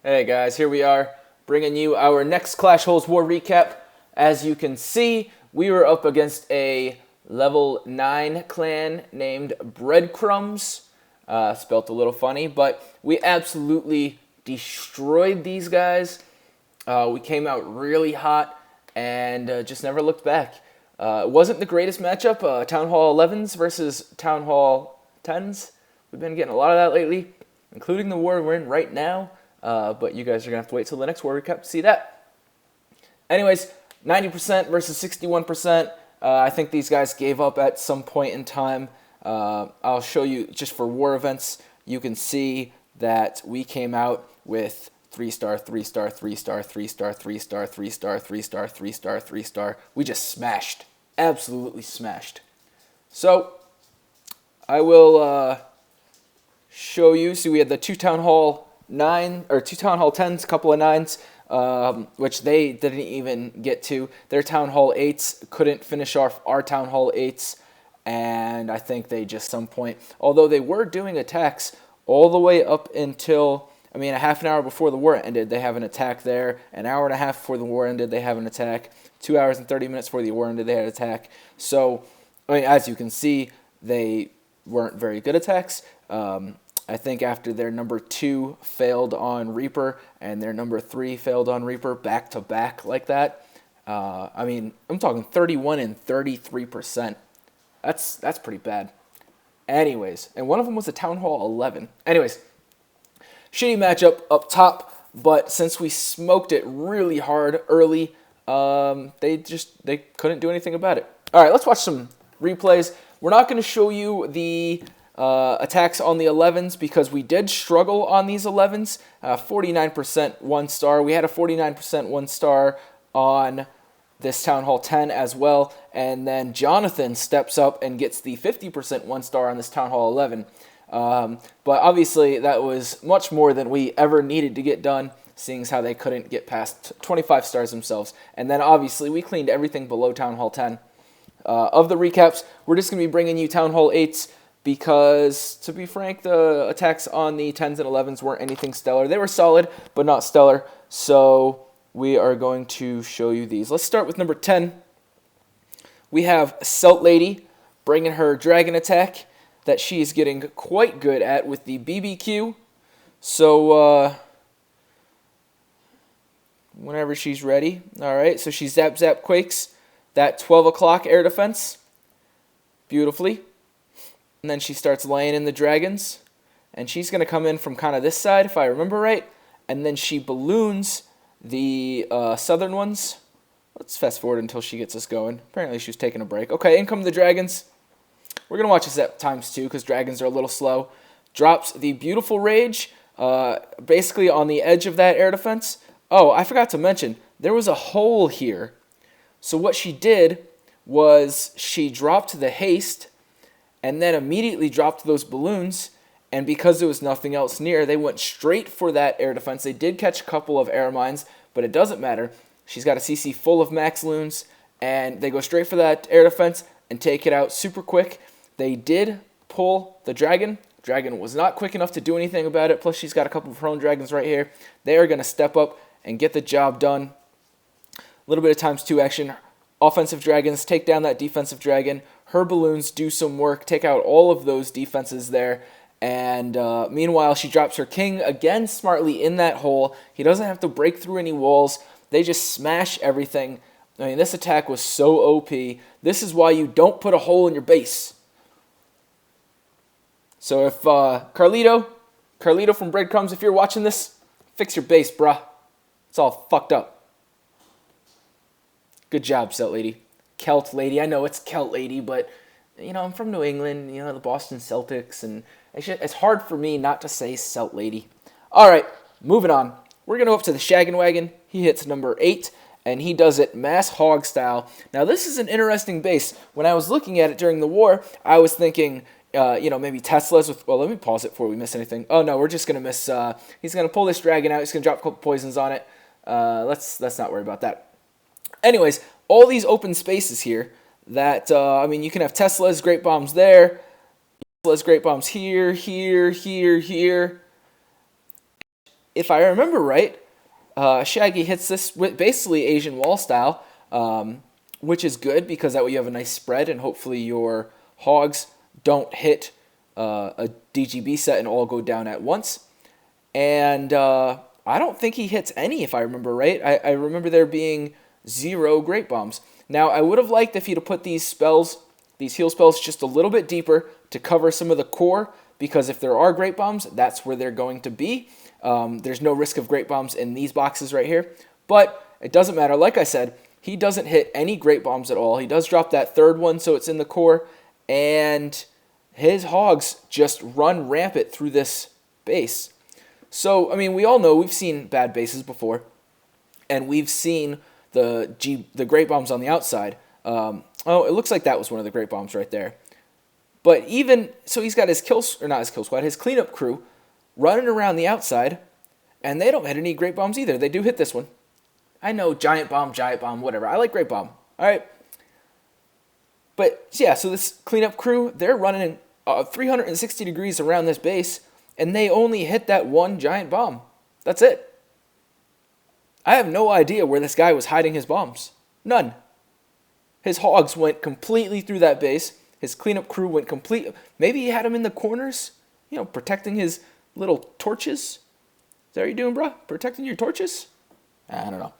Hey guys, here we are bringing you our next Clash Holes War recap. As you can see, we were up against a level 9 clan named Breadcrumbs. Spelt a little funny, but we absolutely destroyed these guys. We came out really hot and just never looked back. It wasn't the greatest matchup, Town Hall 11s versus Town Hall 10s. We've been getting a lot of that lately, including the war we're in right now. But you guys are going to have to wait till the next war recap to see that. Anyways, 90% versus 61%. I think these guys gave up at some point in time. I'll show you just for war events. You can see that we came out with 3-star, 3-star, 3-star, 3-star, 3-star, 3-star, 3-star, 3-star, 3-star. We just smashed. Absolutely smashed. So, I will show you. See, we had the 2 Town Hall 9 or 2 Town Hall 10s, a couple of 9s, which they didn't even get to. Their Town Hall 8s couldn't finish off our Town Hall 8s, and I think they just some point, although they were doing attacks all the way up until, I mean, a half an hour before the war ended, they have an attack there. An hour and a half before the war ended, they have an attack. 2 hours and 30 minutes before the war ended, they had an attack. So, I mean, as you can see, they weren't very good attacks. I think after their number 2 failed on Reaper and their number 3 failed on Reaper back to back like that, I mean, I'm talking 31 and 33%. That's pretty bad. Anyways, and one of them was a Town Hall 11. Anyways, shitty matchup up top, but since we smoked it really hard early, they couldn't do anything about it. All right, let's watch some replays. We're not going to show you the attacks on the 11s because we did struggle on these 11s. 49% 1-star. We had a 49% 1-star on this Town Hall 10 as well. And then Jonathan steps up and gets the 50% 1-star on this Town Hall 11. But obviously that was much more than we ever needed to get done, seeing as how they couldn't get past 25 stars themselves. And then obviously we cleaned everything below Town Hall 10. Of the recaps, we're just going to be bringing you Town Hall 8s because, to be frank, the attacks on the 10s and 11s weren't anything stellar. They were solid, but not stellar. So we are going to show you these. Let's start with number 10. We have Celt Lady bringing her dragon attack that she is getting quite good at with the BBQ. So, whenever she's ready. All right, so she zap zap quakes that 12 o'clock air defense beautifully. And then she starts laying in the dragons. And she's going to come in from kind of this side, if I remember right. And then she balloons the southern ones. Let's fast forward until she gets us going. Apparently she was taking a break. Okay, in come the dragons. We're going to watch this at ×2 because dragons are a little slow. Drops the beautiful rage basically on the edge of that air defense. Oh, I forgot to mention, there was a hole here. So what she did was she dropped the haste and then immediately dropped those balloons, and because there was nothing else near, they went straight for that air defense. They did catch a couple of air mines, but it doesn't matter. She's got a CC full of max loons, and they go straight for that air defense and take it out super quick. They did pull the dragon. Dragon was not quick enough to do anything about it, plus she's got a couple of prone dragons right here. They are going to step up and get the job done. A little bit of ×2 action. Offensive dragons take down that defensive dragon. Her balloons do some work, take out all of those defenses there. And meanwhile, she drops her king again smartly in that hole. He doesn't have to break through any walls. They just smash everything. I mean, this attack was so OP. This is why you don't put a hole in your base. So if Carlito from Breadcrumbs, if you're watching this, fix your base, bruh. It's all fucked up. Good job, Celt Lady. Celt Lady. I know it's Celt Lady, but, you know, I'm from New England, you know, the Boston Celtics, and it's hard for me not to say Celt Lady. All right, moving on. We're going to go up to the Shaggy Wagon. He hits number 8, and he does it mass hog style. Now, this is an interesting base. When I was looking at it during the war, I was thinking, you know, maybe Teslas with, well, let me pause it before we miss anything. Oh, no, we're just going to miss, he's going to pull this dragon out. He's going to drop a couple poisons on it. Let's not worry about that. Anyways, all these open spaces here that, I mean, you can have Teslas, great bombs there, Teslas, great bombs here, here, here, here. if I remember right, Shaggy hits this with basically Asian wall style, which is good because that way you have a nice spread and hopefully your hogs don't hit a DGB set and all go down at once. And I don't think he hits any, if I remember right. I remember there being 0 Great Bombs. Now, I would have liked if he'd have put these spells, these heal spells, just a little bit deeper to cover some of the core, because if there are Great Bombs, that's where they're going to be. There's no risk of Great Bombs in these boxes right here, but it doesn't matter. Like I said, he doesn't hit any Great Bombs at all. He does drop that third one, so it's in the core, and his hogs just run rampant through this base. So, I mean, we all know we've seen bad bases before, and we've seen the Great Bombs on the outside. Oh, it looks like that was one of the Great Bombs right there. But even, so he's got his his cleanup crew running around the outside, and they don't hit any Great Bombs either. They do hit this one. I know, giant bomb, whatever. I like Great Bomb. All right. But, yeah, so this cleanup crew, they're running 360 degrees around this base, and they only hit that one giant bomb. That's it. I have no idea where this guy was hiding his bombs. None. His hogs went completely through that base. His cleanup crew went complete. Maybe he had him in the corners, protecting his little torches. Is that what you're doing, bro? Protecting your torches? I don't know.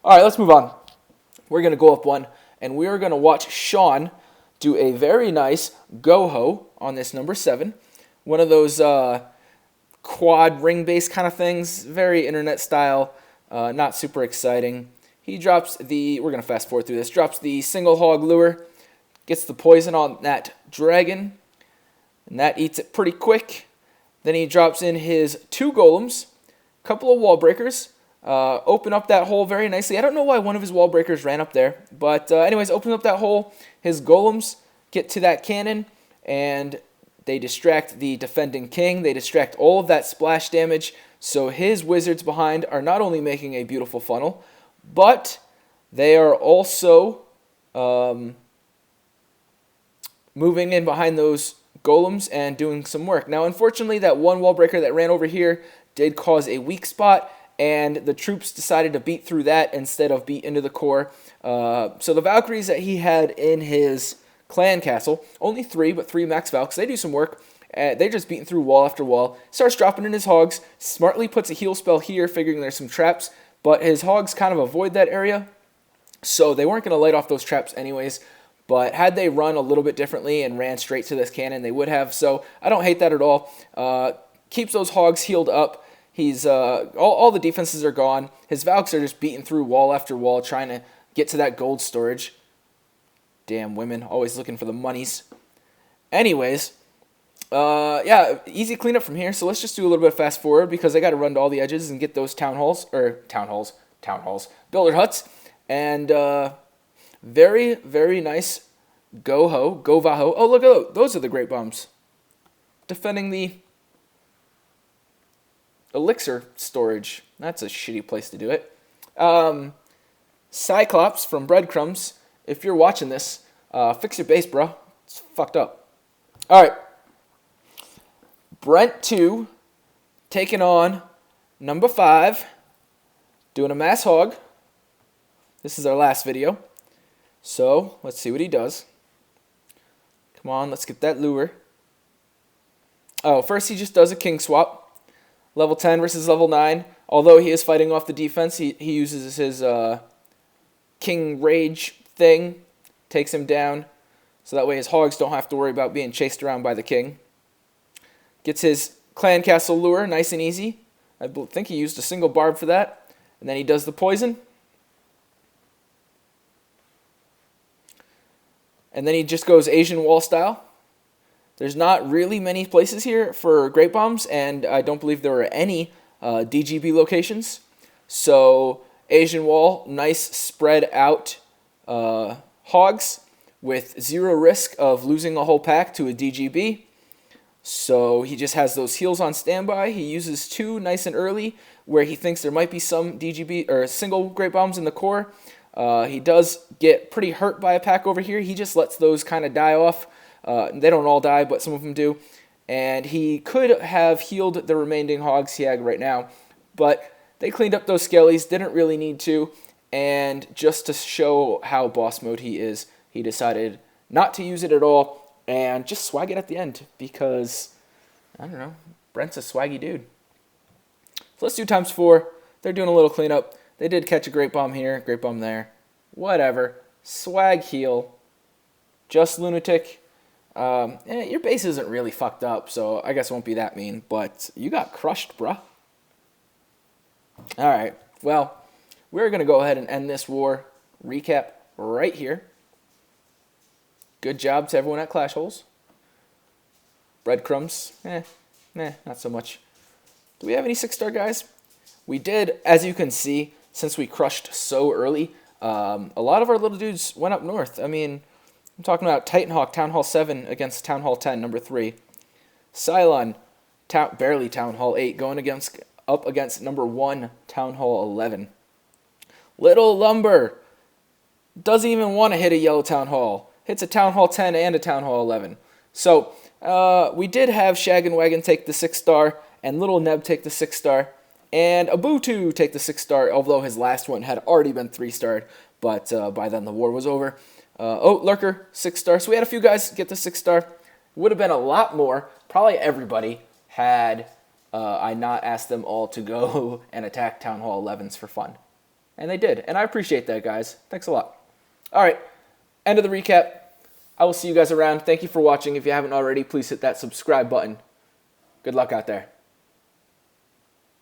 All right, let's move on. We're going to go up one, and we are going to watch Sean do a very nice Goho on this number 7. One of those quad ring base kind of things. Very internet style. Not super exciting. He drops we're going to fast forward through this, drops the single hog lure, gets the poison on that dragon, and that eats it pretty quick. Then he drops in his 2 golems, couple of wall breakers, open up that hole very nicely. I don't know why one of his wall breakers ran up there, but anyways, open up that hole. His golems get to that cannon, and they distract the defending king. They distract all of that splash damage. So his wizards behind are not only making a beautiful funnel, but they are also moving in behind those golems and doing some work. Now, unfortunately, that one wall breaker that ran over here did cause a weak spot, and the troops decided to beat through that instead of beat into the core. So the Valkyries that he had in his clan castle, only 3, but 3 max Valks, they do some work. They're just beating through wall after wall. Starts dropping in his hogs. Smartly puts a heal spell here, figuring there's some traps. But his hogs kind of avoid that area. So they weren't going to light off those traps anyways. But had they run a little bit differently and ran straight to this cannon, they would have. So I don't hate that at all. Keeps those hogs healed up. He's all the defenses are gone. His Valks are just beating through wall after wall, trying to get to that gold storage. Damn women, always looking for the monies. Anyways, yeah, easy cleanup from here. So let's just do a little bit of fast forward because I got to run to all the edges and get those town halls, builder huts, and very, very nice Goho. Oh, look at those. Those are the Great Bombs. Defending the elixir storage. That's a shitty place to do it. Cyclops from Breadcrumbs. If you're watching this, fix your base, bro. It's fucked up. All right. Brent 2 taking on number 5. Doing a mass hog. This is our last video. So, let's see what he does. Come on, let's get that lure. Oh, first he just does a king swap. Level 10 versus level 9. Although he is fighting off the defense, he uses his king rage thing. Takes him down. So that way his hogs don't have to worry about being chased around by the king. Gets his clan castle lure, nice and easy. I think he used a single barb for that. And then he does the poison. And then he just goes Asian wall style. There's not really many places here for Great Bombs, and I don't believe there are any DGB locations. So Asian wall, nice spread out hogs with 0 risk of losing a whole pack to a DGB. So he just has those heals on standby. He uses 2 nice and early where he thinks there might be some DGB or single Great Bombs in the core. He does get pretty hurt by a pack over here. He just lets those kind of die off. They don't all die, but some of them do. And he could have healed the remaining hogs he had right now, But they cleaned up those skellies, didn't really need to, and just to show how boss mode he is, he decided not to use it at all and just swag it at the end because, I don't know, Brent's a swaggy dude. So let's do ×4. They're doing a little cleanup. They did catch a Great Bomb here, Great Bomb there. Whatever. Swag heal. Just Lunatic. Your base isn't really fucked up, so I guess it won't be that mean, but you got crushed, bruh. Alright, well, we're going to go ahead and end this war recap right here. Good job to everyone at Clash Holes. Breadcrumbs, not so much. Do we have any 6-star guys? We did, as you can see, since we crushed so early, a lot of our little dudes went up north. I mean, I'm talking about Titanhawk, Town Hall 7 against Town Hall 10, number 3. Cylon, barely Town Hall 8, going up against number 1, Town Hall 11. Little Lumber doesn't even want to hit a yellow Town Hall. Hits a Town Hall 10 and a Town Hall 11. So, we did have Shaggy Wagon take the 6-star, and Little Neb take the 6-star, and Abutu take the 6-star, although his last one had already been 3-starred, but by then the war was over. Lurker, 6-star. So we had a few guys get the 6-star. Would have been a lot more. Probably everybody had I not asked them all to go and attack Town Hall 11s for fun. And they did. And I appreciate that, guys. Thanks a lot. All right. End of the recap. I will see you guys around. Thank you for watching. If you haven't already, please hit that subscribe button. Good luck out there.